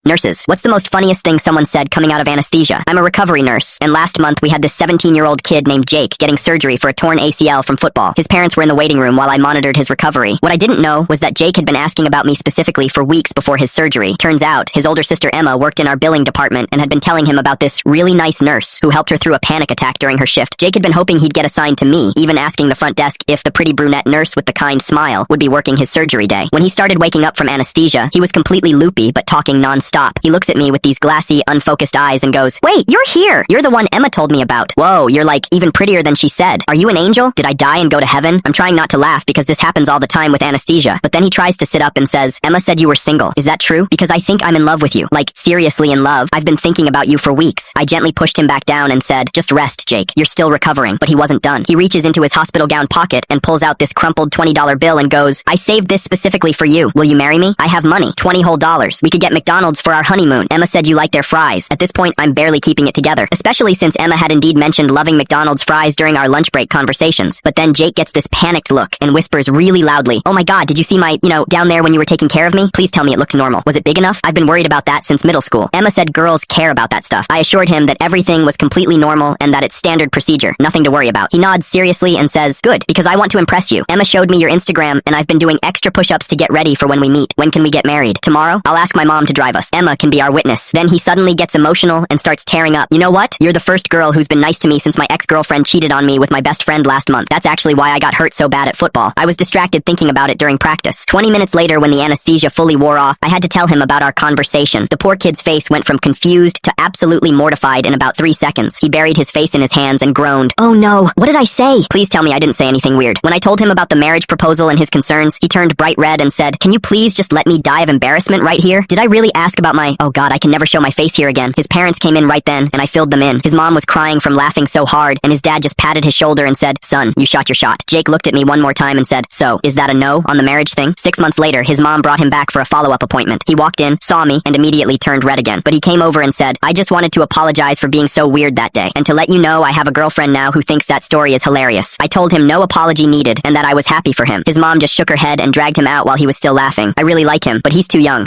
Nurses, what's the most funniest thing someone said coming out of anesthesia? I'm a recovery nurse, and last month we had this 17-year-old kid named Jake getting surgery for a torn ACL from football. His parents were in the waiting room while I monitored his recovery. What I didn't know was that Jake had been asking about me specifically for weeks before his surgery. Turns out, his older sister Emma worked in our billing department and had been telling him about this really nice nurse who helped her through a panic attack during her shift. Jake had been hoping he'd get assigned to me, even asking the front desk if the pretty brunette nurse with the kind smile would be working his surgery day. When he started waking up from anesthesia, he was completely loopy but talking non-stop. He looks at me with these glassy, unfocused eyes and goes, "Wait, you're here! You're the one Emma told me about. Whoa, you're like even prettier than she said. Are you an angel? Did I die and go to heaven?" I'm trying not to laugh because this happens all the time with anesthesia, but then he tries to sit up and says, "Emma said you were single. Is that true? Because I think I'm in love with you. Like, seriously in love. I've been thinking about you for weeks." I gently pushed him back down and said, "Just rest, Jake. You're still recovering." But he wasn't done. He reaches into his hospital gown pocket and pulls out this crumpled $20 bill and goes, "I saved this specifically for you. Will you marry me? I have money. $20 whole. We could get McDonald's for our honeymoon. Emma said you like their fries." At this point, I'm barely keeping it together, especially since Emma had indeed mentioned loving McDonald's fries during our lunch break conversations. But then Jake gets this panicked look and whispers really loudly, "Oh my god, did you see my, down there when you were taking care of me? Please tell me it looked normal. Was it big enough? I've been worried about that since middle school." Emma said girls care about that stuff. I assured him that everything was completely normal and that it's standard procedure. Nothing to worry about. He nods seriously and says, "Good, because I want to impress you. Emma showed me your Instagram and I've been doing extra push-ups to get ready for when we meet. When can we get married? Tomorrow? I'll ask my mom to drive us. Emma can be our witness." Then he suddenly gets emotional and starts tearing up. "You know what? You're the first girl who's been nice to me since my ex-girlfriend cheated on me with my best friend last month. That's actually why I got hurt so bad at football. I was distracted thinking about it during practice." 20 minutes later, when the anesthesia fully wore off, I had to tell him about our conversation. The poor kid's face went from confused to absolutely mortified in about 3 seconds. He buried his face in his hands and groaned, "Oh no, what did I say?" Please tell me I didn't say anything weird. When I told him about the marriage proposal and his concerns, he turned bright red and said, "Can you please just let me die of embarrassment right here? Did I really ask about my— oh god, I can never show my face here again." His parents came in right then, and I filled them in. His mom was crying from laughing so hard, and his dad just patted his shoulder and said, "Son, you shot your shot." Jake looked at me one more time and said, "So, is that a no on the marriage thing?" 6 months later, his mom brought him back for a follow-up appointment. He walked in, saw me, and immediately turned red again. But he came over and said, "I just wanted to apologize for being so weird that day, and to let you know I have a girlfriend now who thinks that story is hilarious." I told him no apology needed, and that I was happy for him. His mom just shook her head and dragged him out while he was still laughing. I really like him, but he's too young.